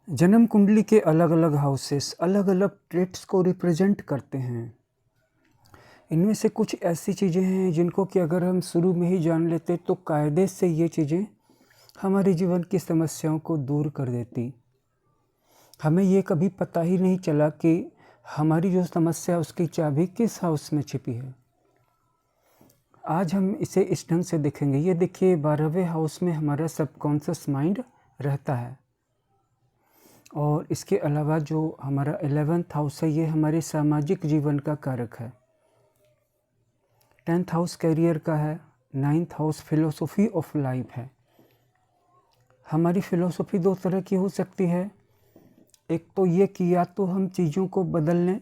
जन्म कुंडली के अलग अलग हाउसेस अलग अलग ट्रेट्स को रिप्रेजेंट करते हैं। इनमें से कुछ ऐसी चीज़ें हैं जिनको कि अगर हम शुरू में ही जान लेते तो कायदे से ये चीज़ें हमारे जीवन की समस्याओं को दूर कर देती। हमें ये कभी पता ही नहीं चला कि हमारी जो समस्या उसकी चाबी किस हाउस में छिपी है। आज हम इसे इस ढंग से देखेंगे। ये देखिए 12वें हाउस में हमारा सबकॉन्शियस माइंड रहता है और इसके अलावा जो हमारा 11th हाउस है ये हमारे सामाजिक जीवन का कारक है। 10th हाउस कैरियर का है। 9th house philosophy of life है। हमारी फिलोसॉफी दो तरह की हो सकती है। एक तो ये कि या तो हम चीज़ों को बदल लें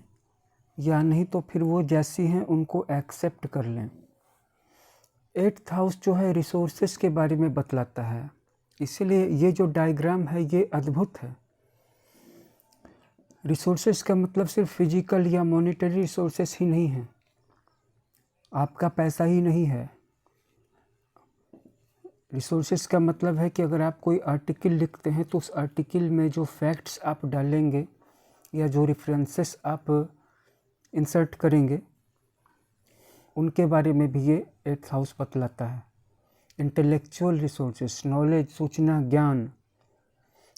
या नहीं तो फिर वो जैसी हैं उनको एक्सेप्ट कर लें। 8th हाउस जो है रिसोर्सेस के बारे में बतलाता है, इसलिए ये जो डायग्राम है ये अद्भुत है। रिसोर्सेस का मतलब सिर्फ फिजिकल या मॉनेटरी रिसोर्सेस ही नहीं है, आपका पैसा ही नहीं है। रिसोर्सेस का मतलब है कि अगर आप कोई आर्टिकल लिखते हैं तो उस आर्टिकल में जो फैक्ट्स आप डालेंगे या जो रेफरेंसेस आप इंसर्ट करेंगे उनके बारे में भी ये 8th हाउस बतलाता है। इंटेलेक्चुअल रिसोर्सेस, नॉलेज, सूचना, ज्ञान,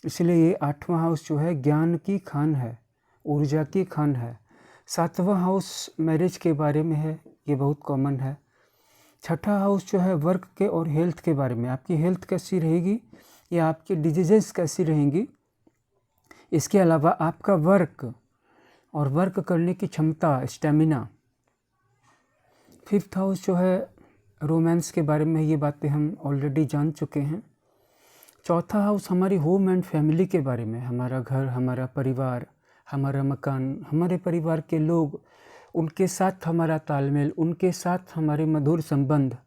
इसलिए ये 8वां हाउस जो है ज्ञान की खान है, ऊर्जा की खान है। 7वां हाउस मैरिज के बारे में है, ये बहुत कॉमन है। 6ठा हाउस जो है वर्क के और हेल्थ के बारे में, आपकी हेल्थ कैसी रहेगी या आपकी डिजीजेस कैसी रहेंगी। इसके अलावा आपका वर्क और वर्क करने की क्षमता, स्टेमिना। 5th हाउस जो है रोमांस के बारे में, ये बातें हम ऑलरेडी जान चुके हैं। 4था हाउस हमारी होम एंड फैमिली के बारे में, हमारा घर, हमारा परिवार, हमारा मकान, हमारे परिवार के लोग, उनके साथ हमारा तालमेल, उनके साथ हमारे मधुर संबंध।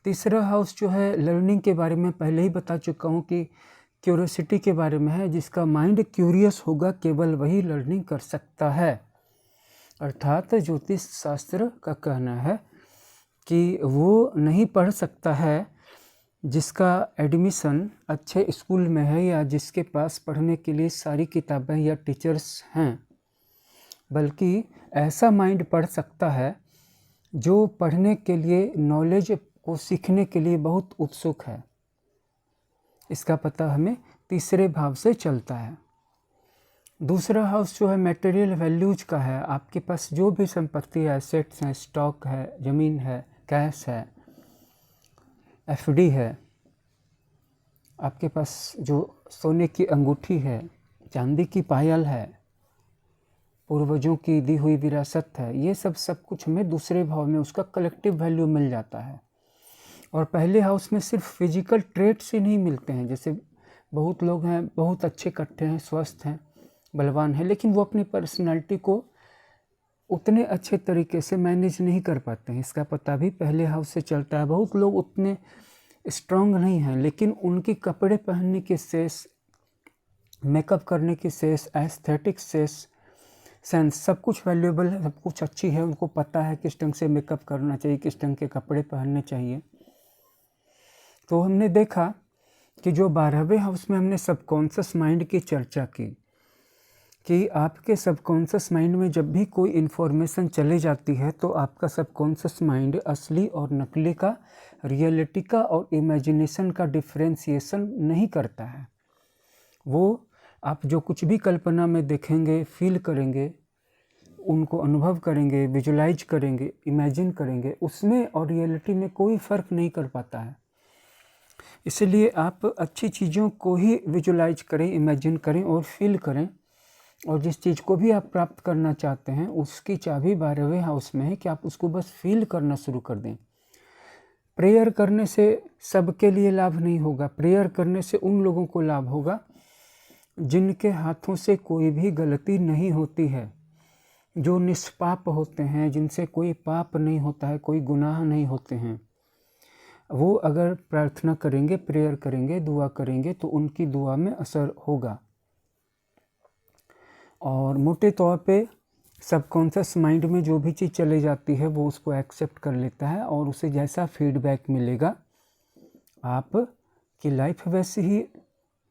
3रा हाउस जो है लर्निंग के बारे में, पहले ही बता चुका हूँ कि क्यूरियोसिटी के बारे में है। जिसका माइंड क्यूरियस होगा केवल वही लर्निंग कर सकता है। अर्थात ज्योतिष शास्त्र का कहना है कि वो नहीं पढ़ सकता है जिसका एडमिशन अच्छे स्कूल में है या जिसके पास पढ़ने के लिए सारी किताबें या टीचर्स हैं, बल्कि ऐसा माइंड पढ़ सकता है जो पढ़ने के लिए, नॉलेज को सीखने के लिए बहुत उत्सुक है। इसका पता हमें 3रे भाव से चलता है। दूसरा हाउस जो है मटेरियल वैल्यूज का है, आपके पास जो भी संपत्ति है, एसेट्स हैं, स्टॉक है, ज़मीन है, कैश है, एफडी है, आपके पास जो सोने की अंगूठी है, चांदी की पायल है, पूर्वजों की दी हुई विरासत है, ये सब कुछ हमें दूसरे भाव में उसका कलेक्टिव वैल्यू मिल जाता है। और पहले हाउस में सिर्फ फिजिकल ट्रेट्स ही नहीं मिलते हैं। जैसे बहुत लोग हैं, बहुत अच्छे कट्टे हैं, स्वस्थ हैं, बलवान हैं, लेकिन वो अपनी पर्सनालिटी को उतने अच्छे तरीके से मैनेज नहीं कर पाते हैं। इसका पता भी पहले हाउस से चलता है। बहुत लोग उतने स्ट्रांग नहीं हैं, लेकिन उनकी कपड़े पहनने की सेंस, मेकअप करने की सेंस, एस्थेटिक सेंस, सब कुछ वैल्यूएबल है, सब कुछ अच्छी है। उनको पता है किस ढंग से मेकअप करना चाहिए, किस ढंग के कपड़े पहनने चाहिए। तो हमने देखा कि जो 12वें हाउस में हमने सबकॉन्शियस माइंड की चर्चा की कि आपके सबकॉन्शियस माइंड में जब भी कोई इन्फॉर्मेशन चले जाती है तो आपका सबकॉन्शियस माइंड असली और नकली का, रियलिटी का और इमेजिनेशन का डिफ्रेंशिएशन नहीं करता है। वो आप जो कुछ भी कल्पना में देखेंगे, फील करेंगे, उनको अनुभव करेंगे, विजुलाइज करेंगे, इमेजिन करेंगे, उसमें और रियलिटी में कोई फ़र्क नहीं कर पाता है। इसलिए आप अच्छी चीज़ों को ही विजुलाइज करें, इमेजिन करें और फील करें। और जिस चीज़ को भी आप प्राप्त करना चाहते हैं उसकी चाबी 12वें हाउस में है कि आप उसको बस फील करना शुरू कर दें। प्रेयर करने से सबके लिए लाभ नहीं होगा। प्रेयर करने से उन लोगों को लाभ होगा जिनके हाथों से कोई भी गलती नहीं होती है, जो निष्पाप होते हैं, जिनसे कोई पाप नहीं होता है, कोई गुनाह नहीं होते हैं। वो अगर प्रार्थना करेंगे, प्रेयर करेंगे, दुआ करेंगे तो उनकी दुआ में असर होगा। और मोटे तौर पे सबकॉन्शियस माइंड में जो भी चीज़ चले जाती है वो उसको एक्सेप्ट कर लेता है और उसे जैसा फीडबैक मिलेगा आपकी लाइफ वैसे ही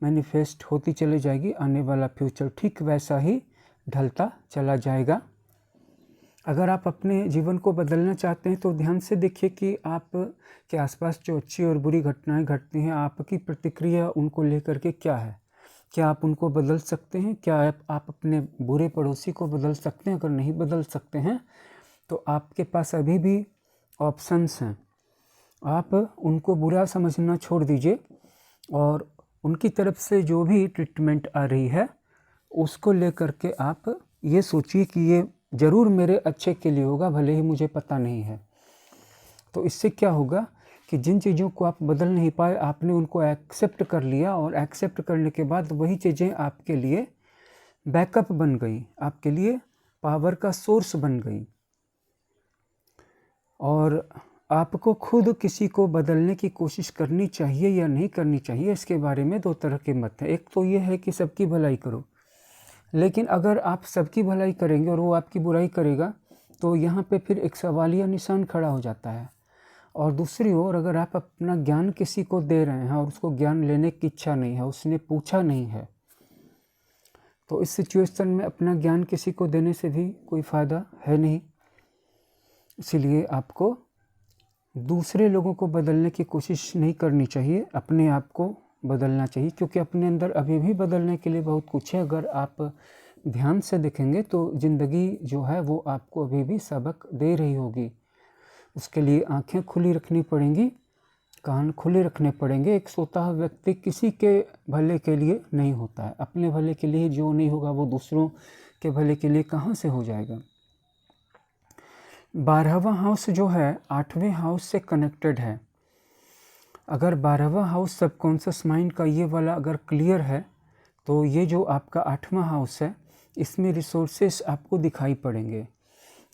मैनिफेस्ट होती चली जाएगी, आने वाला फ्यूचर ठीक वैसा ही ढलता चला जाएगा। अगर आप अपने जीवन को बदलना चाहते हैं तो ध्यान से देखिए कि आप के आसपास जो अच्छी और बुरी घटनाएं घटती हैं, आपकी प्रतिक्रिया उनको लेकर के क्या है। क्या आप उनको बदल सकते हैं? क्या आप अपने बुरे पड़ोसी को बदल सकते हैं? अगर नहीं बदल सकते हैं तो आपके पास अभी भी ऑप्शंस हैं। आप उनको बुरा समझना छोड़ दीजिए और उनकी तरफ से जो भी ट्रीटमेंट आ रही है उसको लेकर के आप ये सोचिए कि ये ज़रूर मेरे अच्छे के लिए होगा, भले ही मुझे पता नहीं है। तो इससे क्या होगा कि जिन चीज़ों को आप बदल नहीं पाए, आपने उनको एक्सेप्ट कर लिया और एक्सेप्ट करने के बाद वही चीज़ें आपके लिए बैकअप बन गई, आपके लिए पावर का सोर्स बन गई। और आपको खुद किसी को बदलने की कोशिश करनी चाहिए या नहीं करनी चाहिए, इसके बारे में दो तरह के मत हैं। एक तो ये है कि सबकी भलाई करो, लेकिन अगर आप सबकी भलाई करेंगे और वो आपकी बुराई करेगा तो यहाँ पे फिर एक सवालिया निशान खड़ा हो जाता है। और दूसरी ओर अगर आप अपना ज्ञान किसी को दे रहे हैं और उसको ज्ञान लेने की इच्छा नहीं है, उसने पूछा नहीं है, तो इस सिचुएशन में अपना ज्ञान किसी को देने से भी कोई फ़ायदा है नहीं। इसीलिए आपको दूसरे लोगों को बदलने की कोशिश नहीं करनी चाहिए, अपने आप को बदलना चाहिए, क्योंकि अपने अंदर अभी भी बदलने के लिए बहुत कुछ है। अगर आप ध्यान से देखेंगे तो ज़िंदगी जो है वो आपको अभी भी सबक दे रही होगी। उसके लिए आंखें खुली रखनी पड़ेंगी, कान खुले रखने पड़ेंगे। एक स्वतः व्यक्ति किसी के भले के लिए नहीं होता है, अपने भले के लिए जो नहीं होगा वो दूसरों के भले के लिए कहाँ से हो जाएगा। 12वां हाउस जो है 8वें हाउस से कनेक्टेड है। अगर 12वां हाउस सबकॉन्शियस माइंड का ये वाला अगर क्लियर है तो ये जो आपका 8वां हाउस है इसमें रिसोर्सेस आपको दिखाई पड़ेंगे।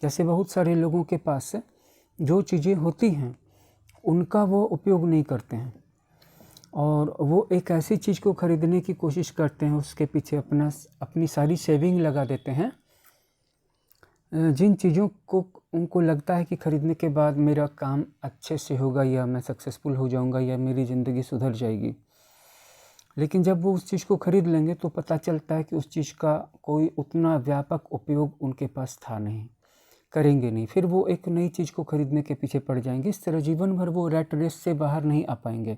जैसे बहुत सारे लोगों के पास जो चीज़ें होती हैं उनका वो उपयोग नहीं करते हैं और वो एक ऐसी चीज़ को ख़रीदने की कोशिश करते हैं, उसके पीछे अपनी सारी सेविंग लगा देते हैं, जिन चीज़ों को उनको लगता है कि ख़रीदने के बाद मेरा काम अच्छे से होगा या मैं सक्सेसफुल हो जाऊंगा या मेरी ज़िंदगी सुधर जाएगी। लेकिन जब वो उस चीज़ को ख़रीद लेंगे तो पता चलता है कि उस चीज़ का कोई उतना व्यापक उपयोग उनके पास था नहीं, करेंगे नहीं, फिर वो एक नई चीज़ को ख़रीदने के पीछे पड़ जाएंगे। इस तरह जीवन भर वो रैट रेस से बाहर नहीं आ पाएंगे,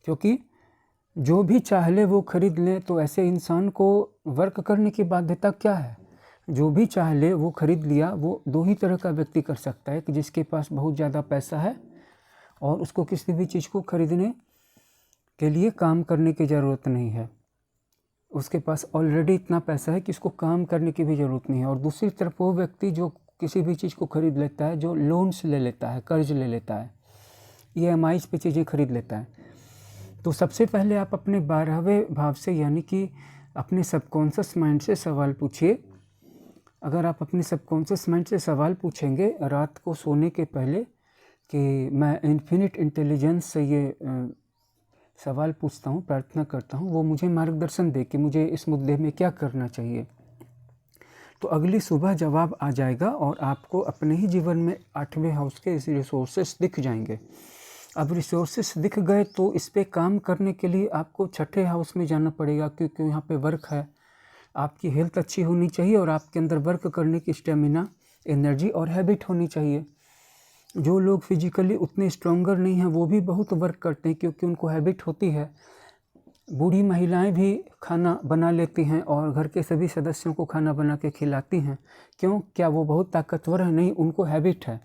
क्योंकि जो भी चाह ले वो ख़रीद लें। तो ऐसे इंसान को वर्क करने की बाध्यता क्या है? जो भी चाह ले वो ख़रीद लिया। वो दो ही तरह का व्यक्ति कर सकता है कि जिसके पास बहुत ज़्यादा पैसा है और उसको किसी भी चीज़ को ख़रीदने के लिए काम करने की ज़रूरत नहीं है, उसके पास ऑलरेडी इतना पैसा है कि इसको काम करने की भी ज़रूरत नहीं है। और दूसरी तरफ वो व्यक्ति जो किसी भी चीज़ को ख़रीद लेता है, जो लोन्स ले लेता है, कर्ज ले लेता है, EMIs पे चीज़ें ख़रीद लेता है। तो सबसे पहले आप अपने 12वें भाव से यानी कि अपने सबकॉन्शियस माइंड से सवाल पूछिए। अगर आप अपने सबकॉन्शियस माइंड से सवाल पूछेंगे रात को सोने के पहले कि मैं इन्फिनिट इंटेलिजेंस से ये सवाल पूछता हूँ, प्रार्थना करता हूँ, वो मुझे मार्गदर्शन दे कि मुझे इस मुद्दे में क्या करना चाहिए, तो अगली सुबह जवाब आ जाएगा और आपको अपने ही जीवन में 8वें हाउस के रिसोर्सेस दिख जाएंगे। अब रिसोर्सेस दिख गए तो इस पे काम करने के लिए आपको 6ठे हाउस में जाना पड़ेगा, क्योंकि यहाँ पे वर्क है। आपकी हेल्थ अच्छी होनी चाहिए और आपके अंदर वर्क करने की स्टेमिना, एनर्जी और हैबिट होनी चाहिए। जो लोग फिजिकली उतने स्ट्रॉन्गर नहीं हैं वो भी बहुत वर्क करते हैं, क्योंकि उनको हैबिट होती है। बूढ़ी महिलाएं भी खाना बना लेती हैं और घर के सभी सदस्यों को खाना बना के खिलाती हैं। क्यों? क्या वो बहुत ताकतवर है? नहीं, उनको हैबिट है।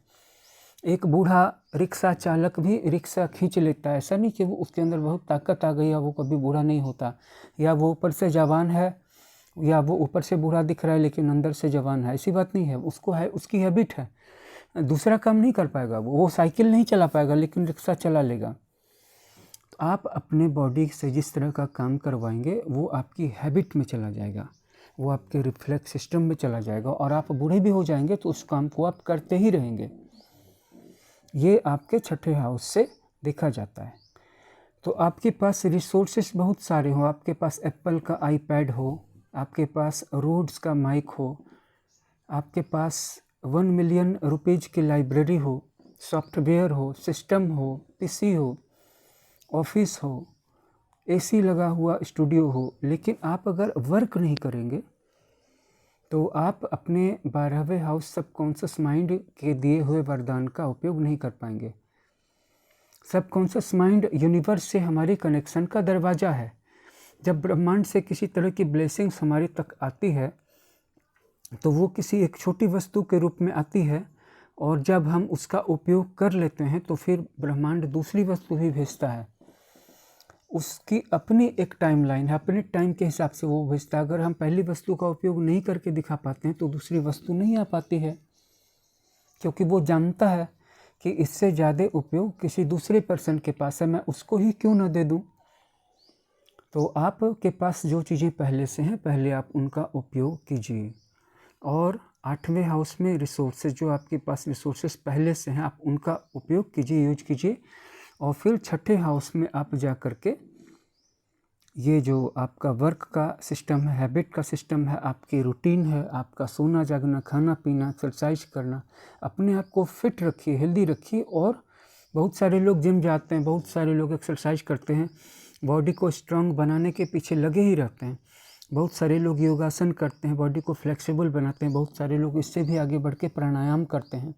एक बूढ़ा रिक्शा चालक भी रिक्शा खींच लेता है, ऐसा नहीं कि वो उसके अंदर बहुत ताकत आ गई या वो कभी बूढ़ा नहीं होता, या वो ऊपर से जवान है या वो ऊपर से बूढ़ा दिख रहा है लेकिन अंदर से जवान है, ऐसी बात नहीं है। उसको है, उसकी हैबिट है। दूसरा काम नहीं कर पाएगा, वो साइकिल नहीं चला पाएगा लेकिन रिक्शा चला लेगा। तो आप अपने बॉडी से जिस तरह का काम करवाएंगे वो आपकी हैबिट में चला जाएगा, वो आपके रिफ्लेक्स सिस्टम में चला जाएगा और आप बूढ़े भी हो जाएंगे तो उस काम को आप करते ही रहेंगे। ये आपके 6ठे हाउस से देखा जाता है। तो आपके पास रिसोर्सेस बहुत सारे हो, आपके पास एप्पल का आईपैड हो, आपके पास रोड्स का माइक हो, आपके पास 1 मिलियन रुपीज़ की लाइब्रेरी हो, सॉफ्टवेयर हो, सिस्टम हो, PC हो, ऑफिस हो, एसी लगा हुआ स्टूडियो हो, लेकिन आप अगर वर्क नहीं करेंगे तो आप अपने 12वें हाउस सबकॉन्शियस माइंड के दिए हुए वरदान का उपयोग नहीं कर पाएंगे। सबकॉन्शियस माइंड यूनिवर्स से हमारी कनेक्शन का दरवाज़ा है। जब ब्रह्मांड से किसी तरह की ब्लेसिंग्स हमारी तक आती है तो वो किसी एक छोटी वस्तु के रूप में आती है, और जब हम उसका उपयोग कर लेते हैं तो फिर ब्रह्मांड दूसरी वस्तु भी भेजता है। उसकी अपनी एक टाइमलाइन है, अपने टाइम के हिसाब से वो भेजता है। अगर हम पहली वस्तु का उपयोग नहीं करके दिखा पाते हैं तो दूसरी वस्तु नहीं आ पाती है, क्योंकि वो जानता है कि इससे ज़्यादा उपयोग किसी दूसरे पर्सन के पास है, मैं उसको ही क्यों ना दे दूं। तो आपके पास जो चीज़ें पहले से हैं, पहले आप उनका उपयोग कीजिए। और 8वें हाउस में रिसोर्सेज, जो आपके पास रिसोर्सेज पहले से हैं, आप उनका उपयोग कीजिए, यूज कीजिए। और फिर 6ठे हाउस में आप जा कर के ये जो आपका वर्क का सिस्टम है, हैबिट का सिस्टम है, आपकी रूटीन है, आपका सोना जागना, खाना पीना, एक्सरसाइज करना, अपने आप को फिट रखिए, हेल्दी रखिए। और बहुत सारे लोग जिम जाते हैं, बहुत सारे लोग एक्सरसाइज करते हैं, बॉडी को स्ट्रांग बनाने के पीछे लगे ही रहते हैं। बहुत सारे लोग योगासन करते हैं, बॉडी को फ्लेक्सिबल बनाते हैं। बहुत सारे लोग इससे भी आगे बढ़ के प्राणायाम करते हैं,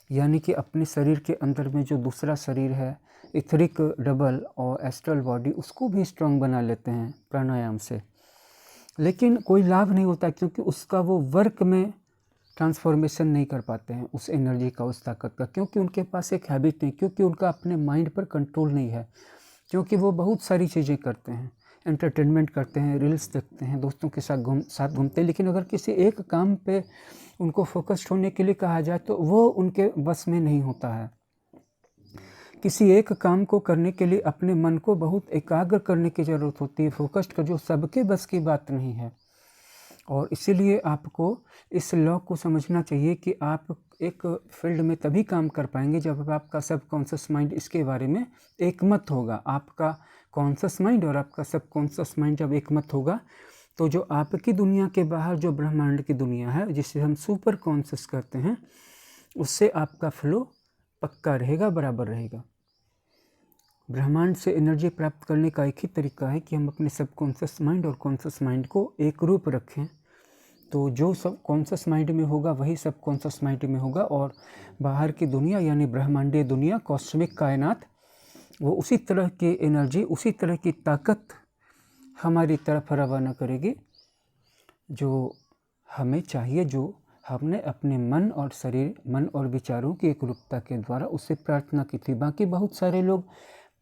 यानी कि अपने शरीर के अंदर में जो दूसरा शरीर है, इथरिक डबल और एस्ट्रल बॉडी, उसको भी स्ट्रांग बना लेते हैं प्राणायाम से। लेकिन कोई लाभ नहीं होता, क्योंकि उसका वो वर्क में ट्रांसफॉर्मेशन नहीं कर पाते हैं उस एनर्जी का, उस ताकत का, क्योंकि उनके पास एक हैबिट नहीं, क्योंकि उनका अपने माइंड पर कंट्रोल नहीं है, क्योंकि वो बहुत सारी चीज़ें करते हैं, एंटरटेनमेंट करते हैं, रील्स देखते हैं, दोस्तों के साथ घूमते हैं। लेकिन अगर किसी एक काम पे उनको फोकस्ड होने के लिए कहा जाए तो वो उनके बस में नहीं होता है। किसी एक काम को करने के लिए अपने मन को बहुत एकाग्र करने की ज़रूरत होती है, फोकस्ड कर, जो सबके बस की बात नहीं है। और इसीलिए आपको इस लॉ को समझना चाहिए कि आप एक फील्ड में तभी काम कर पाएंगे जब आपका सबकॉन्शियस माइंड इसके बारे में एकमत होगा। आपका कॉन्शियस माइंड और आपका सबकॉन्शियस माइंड जब एकमत होगा तो जो आपकी दुनिया के बाहर जो ब्रह्मांड की दुनिया है, जिसे हम सुपर कॉन्शियस करते हैं, उससे आपका फ्लो पक्का रहेगा, बराबर रहेगा। ब्रह्मांड से एनर्जी प्राप्त करने का एक ही तरीका है कि हम अपने सबकॉन्शियस माइंड और कॉन्शियस माइंड को एक रूप रखें। तो जो सब कॉन्शियस माइंड में होगा वही सबकॉन्शियस माइंड में होगा, और बाहर की दुनिया यानी ब्रह्मांडीय दुनिया, कॉस्मिक कायनात, वो उसी तरह की एनर्जी, उसी तरह की ताकत हमारी तरफ रवाना करेगी जो हमें चाहिए, जो हमने अपने मन और शरीर, मन और विचारों की एक रूपता के द्वारा उससे प्रार्थना की थी। बाकी बहुत सारे लोग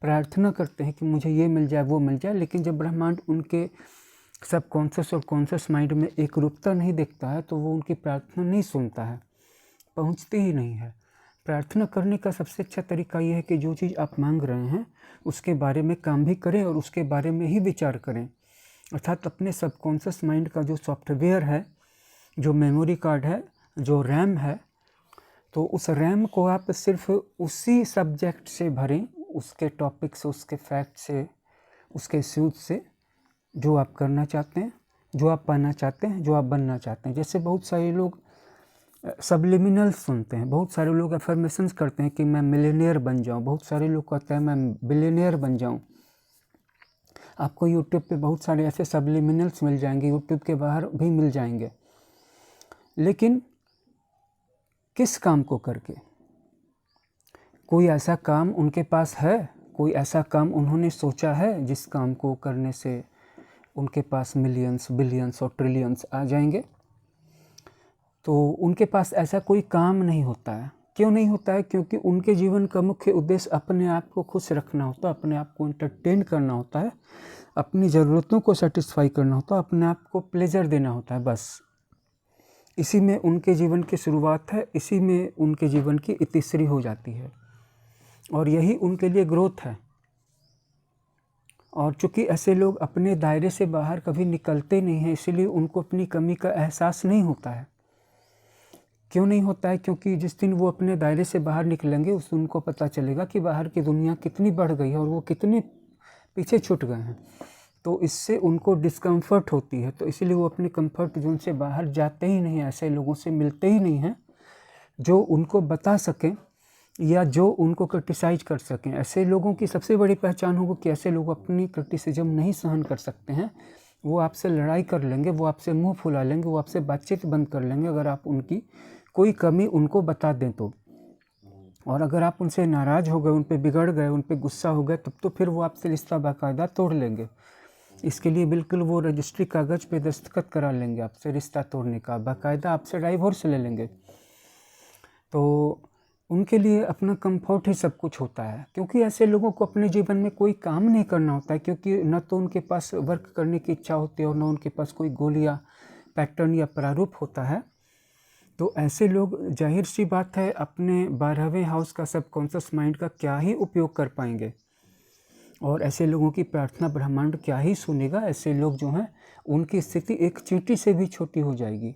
प्रार्थना करते हैं कि मुझे ये मिल जाए, वो मिल जाए, लेकिन जब ब्रह्मांड उनके सबकॉन्शियस और कॉन्शियस माइंड में एक रूपता नहीं देखता है तो वो उनकी प्रार्थना नहीं सुनता है, पहुंचती ही नहीं है। प्रार्थना करने का सबसे अच्छा तरीका ये है कि जो चीज़ आप मांग रहे हैं उसके बारे में काम भी करें और उसके बारे में ही विचार करें। अर्थात अपने सबकॉन्शियस माइंड का जो सॉफ्टवेयर है, जो मेमोरी कार्ड है, जो रैम है, तो उस रैम को आप सिर्फ उसी सब्जेक्ट से भरें, उसके टॉपिक से, उसके फैक्ट से, उसके इश्यूज से, जो आप करना चाहते हैं, जो आप पाना चाहते हैं, जो आप बनना चाहते हैं। जैसे बहुत सारे लोग सबलिमिनल सुनते हैं, बहुत सारे लोग अफर्मेशंस करते हैं कि मैं मिलियनेयर बन जाऊं, बहुत सारे लोग कहते हैं मैं बिलियनेयर बन जाऊं। आपको यूट्यूब पे बहुत सारे ऐसे सबलिमिनल्स मिल जाएंगे, यूट्यूब के बाहर भी मिल जाएंगे। लेकिन किस काम को करके? कोई ऐसा काम उनके पास है, कोई ऐसा काम उन्होंने सोचा है जिस काम को करने से उनके पास मिलियंस, बिलियंस और ट्रिलियंस आ जाएंगे? तो उनके पास ऐसा कोई काम नहीं होता है। क्यों नहीं होता है? क्योंकि उनके जीवन का मुख्य उद्देश्य अपने आप को खुश रखना होता है, अपने आप को एंटरटेन करना होता है, अपनी ज़रूरतों को सेटिस्फाई करना होता है, अपने आप को प्लेजर देना होता है। बस इसी में उनके जीवन की शुरुआत है, इसी में उनके जीवन की इतिश्री हो जाती है, और यही उनके लिए ग्रोथ है। और चूँकि ऐसे लोग अपने दायरे से बाहर कभी निकलते नहीं हैं, इसीलिए उनको अपनी कमी का एहसास नहीं होता है। क्यों नहीं होता है? क्योंकि जिस दिन वो अपने दायरे से बाहर निकलेंगे उस दिन उनको पता चलेगा कि बाहर की दुनिया कितनी बढ़ गई है और वो कितने पीछे छूट गए हैं। तो इससे उनको डिस्कम्फर्ट होती है, तो इसीलिए वो अपने कंफर्ट जोन से बाहर जाते ही नहीं, ऐसे लोगों से मिलते ही नहीं हैं जो उनको बता सकें या जो उनको क्रिटिसाइज कर सकें। ऐसे लोगों की सबसे बड़ी पहचान होगी कि ऐसे लोग अपनी क्रिटिसिज्म नहीं सहन कर सकते हैं, वो आपसे लड़ाई कर लेंगे, वो आपसे मुंह फुला लेंगे, वो आपसे बातचीत बंद कर लेंगे अगर आप उनकी कोई कमी उनको बता दें तो। और अगर आप उनसे नाराज़ हो गए, उन पे बिगड़ गए, उन पे गुस्सा हो गए, तब तो फिर वो आपसे रिश्ता बाकायदा तोड़ लेंगे। इसके लिए बिल्कुल वो रजिस्ट्री कागज़ पे दस्तखत करा लेंगे आपसे रिश्ता तोड़ने का, बाकायदा आपसे डाइवोर्स ले लेंगे। तो उनके लिए अपना कंफर्ट ही सब कुछ होता है, क्योंकि ऐसे लोगों को अपने जीवन में कोई काम नहीं करना होता है, क्योंकि न तो उनके पास वर्क करने की इच्छा होती है और न उनके पास कोई गोल या पैटर्न या प्रारूप होता है। तो ऐसे लोग जाहिर सी बात है अपने 12वें हाउस का सबकॉन्शियस माइंड का क्या ही उपयोग कर पाएंगे, और ऐसे लोगों की प्रार्थना ब्रह्मांड क्या ही सुनेगा। ऐसे लोग जो हैं उनकी स्थिति एक चींटी से भी छोटी हो जाएगी,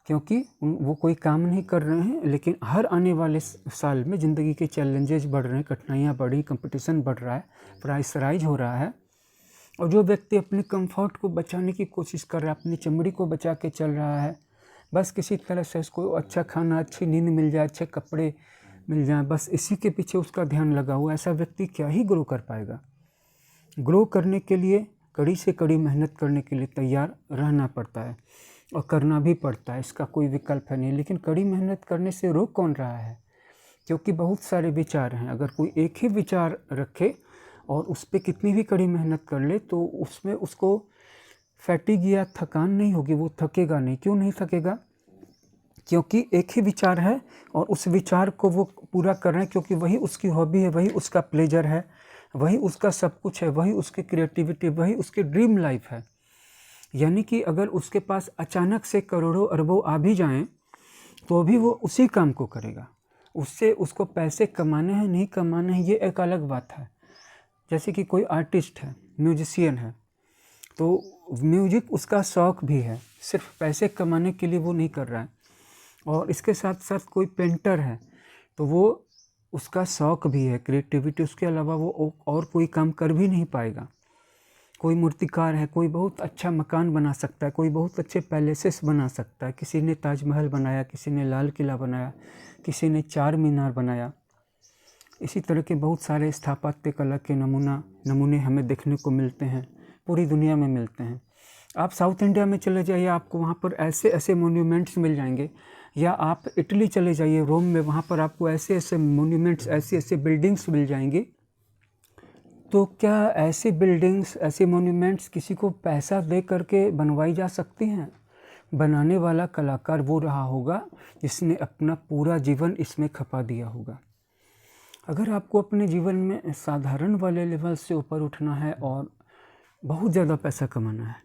क्योंकि वो कोई काम नहीं कर रहे हैं, लेकिन हर आने वाले साल में ज़िंदगी के चैलेंजेस बढ़ रहे हैं, कठिनाइयाँ बढ़ी, कंपटीशन बढ़ रहा है, प्राइसराइज हो रहा है। और जो व्यक्ति अपने कंफर्ट को बचाने की कोशिश कर रहा है, अपनी चमड़ी को बचा के चल रहा है, बस किसी तरह से उसको अच्छा खाना, अच्छी नींद मिल जाए, अच्छे कपड़े मिल जाए, बस इसी के पीछे उसका ध्यान लगा हुआ, ऐसा व्यक्ति क्या ही ग्रो कर पाएगा। ग्रो करने के लिए कड़ी से कड़ी मेहनत करने के लिए तैयार रहना पड़ता है और करना भी पड़ता है, इसका कोई विकल्प है नहीं। लेकिन कड़ी मेहनत करने से रोक कौन रहा है, क्योंकि बहुत सारे विचार हैं। अगर कोई एक ही विचार रखे और उस पर कितनी भी कड़ी मेहनत कर ले तो उसमें उसको फैटिग या थकान नहीं होगी, वो थकेगा नहीं। क्यों नहीं थकेगा? क्योंकि एक ही विचार है और उस विचार को वो पूरा कर रहे हैं, क्योंकि वही उसकी हॉबी है, वही उसका प्लेजर है, वही उसका सब कुछ है, वही उसकी क्रिएटिविटी, वही उसकी ड्रीम लाइफ है। यानी कि अगर उसके पास अचानक से करोड़ों अरबों आ भी जाएं तो भी वो उसी काम को करेगा। उससे उसको पैसे कमाने हैं नहीं कमाने हैं ये एक अलग बात है। जैसे कि कोई आर्टिस्ट है, म्यूजिशियन है, तो म्यूजिक उसका शौक़ भी है, सिर्फ पैसे कमाने के लिए वो नहीं कर रहा है। और इसके साथ साथ कोई पेंटर है तो वो उसका शौक़ भी है, क्रिएटिविटी, उसके अलावा वो और कोई काम कर भी नहीं पाएगा। कोई मूर्तिकार है, कोई बहुत अच्छा मकान बना सकता है, कोई बहुत अच्छे पैलेसेस बना सकता है। किसी ने ताजमहल बनाया, किसी ने लाल किला बनाया, किसी ने चार मीनार बनाया। इसी तरह के बहुत सारे स्थापत्य कला के नमूने हमें देखने को मिलते हैं, पूरी दुनिया में मिलते हैं। आप साउथ इंडिया में चले जाइए, आपको वहाँ पर ऐसे ऐसे मोन्यूमेंट्स मिल जाएंगे, या आप इटली चले जाइए, रोम में, वहाँ पर आपको ऐसे ऐसे मोन्यूमेंट्स, ऐसी ऐसी बिल्डिंग्स मिल जाएंगी। तो क्या ऐसी बिल्डिंग्स, ऐसे मोन्यूमेंट्स किसी को पैसा दे करके बनवाई जा सकती हैं? बनाने वाला कलाकार वो रहा होगा जिसने अपना पूरा जीवन इसमें खपा दिया होगा। अगर आपको अपने जीवन में साधारण वाले लेवल से ऊपर उठना है और बहुत ज़्यादा पैसा कमाना है,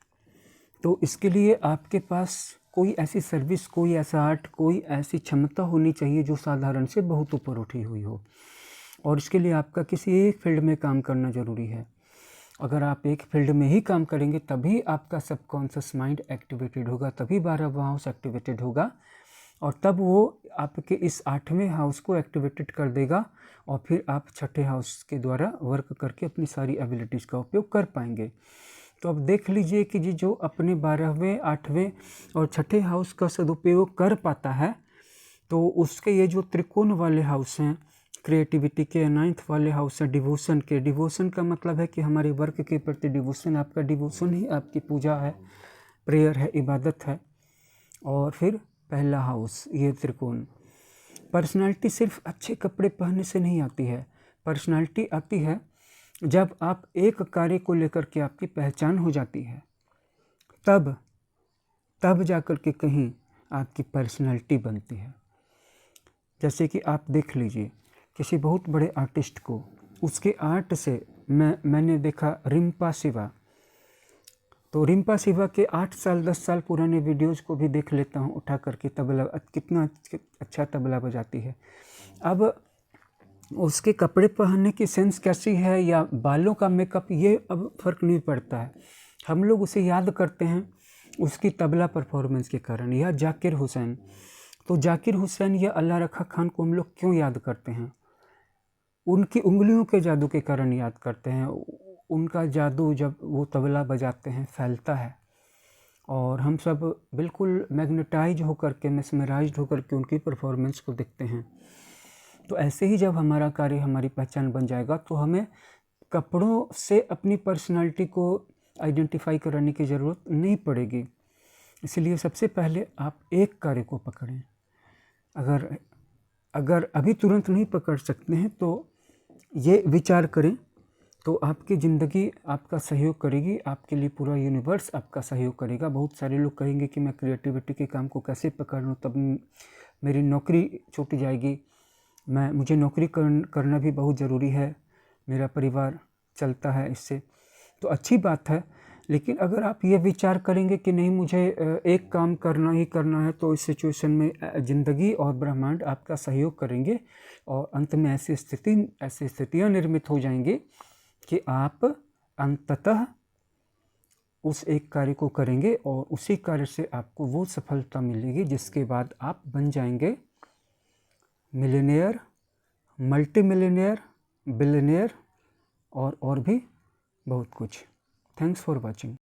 तो इसके लिए आपके पास कोई ऐसी सर्विस, कोई ऐसा आर्ट, कोई ऐसी क्षमता होनी चाहिए जो साधारण से बहुत ऊपर उठी हुई हो। और इसके लिए आपका किसी एक फील्ड में काम करना ज़रूरी है। अगर आप एक फील्ड में ही काम करेंगे तभी आपका सबकॉन्शियस माइंड एक्टिवेटेड होगा, तभी 12वां हाउस एक्टिवेटेड होगा, और तब वो आपके इस 8वें हाउस को एक्टिवेटेड कर देगा, और फिर आप 6ठे हाउस के द्वारा वर्क करके अपनी सारी एबिलिटीज़ का उपयोग कर पाएंगे। तो अब देख लीजिए कि जी जो अपने 12वें, 8वें और 6ठे हाउस का सदुपयोग कर पाता है, तो उसके ये जो त्रिकोण वाले हाउस हैं क्रिएटिविटी के, 9th वाले हाउस है डिवोशन के। डिवोशन का मतलब है कि हमारे वर्क के प्रति डिवोशन, आपका डिवोशन ही आपकी पूजा है, प्रेयर है, इबादत है। और फिर पहला हाउस ये त्रिकोण। पर्सनालिटी सिर्फ अच्छे कपड़े पहनने से नहीं आती है, पर्सनालिटी आती है जब आप एक कार्य को लेकर के आपकी पहचान हो जाती है, तब जाकर के कहीं आपकी पर्सनालिटी बनती है। जैसे कि आप देख लीजिए किसी बहुत बड़े आर्टिस्ट को, उसके आर्ट से मैंने देखा रिम्पा शिवा। तो रिम्पा शिवा के 8 साल 10 साल पुराने वीडियोज़ को भी देख लेता हूँ उठा करके, तबला कितना अच्छा तबला बजाती है। अब उसके कपड़े पहनने की सेंस कैसी है या बालों का मेकअप, ये अब फ़र्क नहीं पड़ता है। हम लोग उसे याद करते हैं उसकी तबला परफॉर्मेंस के कारण। या जाकिर हुसैन, तो जाकिर हुसैन या अल्लाह रखा खान को हम लोग क्यों याद करते हैं? उनकी उंगलियों के जादू के कारण याद करते हैं। उनका जादू जब वो तबला बजाते हैं फैलता है, और हम सब बिल्कुल मैग्नेटाइज होकर के, मेस्मराइज्ड होकर के उनकी परफॉर्मेंस को देखते हैं। तो ऐसे ही जब हमारा कार्य हमारी पहचान बन जाएगा तो हमें कपड़ों से अपनी पर्सनालिटी को आइडेंटिफाई कराने की ज़रूरत नहीं पड़ेगी। इसलिए सबसे पहले आप एक कार्य को पकड़ें। अगर अभी तुरंत नहीं पकड़ सकते हैं तो ये विचार करें, तो आपकी ज़िंदगी आपका सहयोग करेगी, आपके लिए पूरा यूनिवर्स आपका सहयोग करेगा। बहुत सारे लोग कहेंगे कि मैं क्रिएटिविटी के काम को कैसे पकड़ लूँ, तब मेरी नौकरी छूट जाएगी, मुझे नौकरी करना भी बहुत ज़रूरी है, मेरा परिवार चलता है इससे। तो अच्छी बात है, लेकिन अगर आप ये विचार करेंगे कि नहीं मुझे एक काम करना ही करना है, तो इस सिचुएशन में ज़िंदगी और ब्रह्मांड आपका सहयोग करेंगे और अंत में ऐसी स्थितियाँ निर्मित हो जाएंगी कि आप अंततः उस एक कार्य को करेंगे और उसी कार्य से आपको वो सफलता मिलेगी जिसके बाद आप बन जाएंगे मिलियनेयर, मल्टी मिलियनेयर, बिलियनेयर और भी बहुत कुछ। Thanks for watching.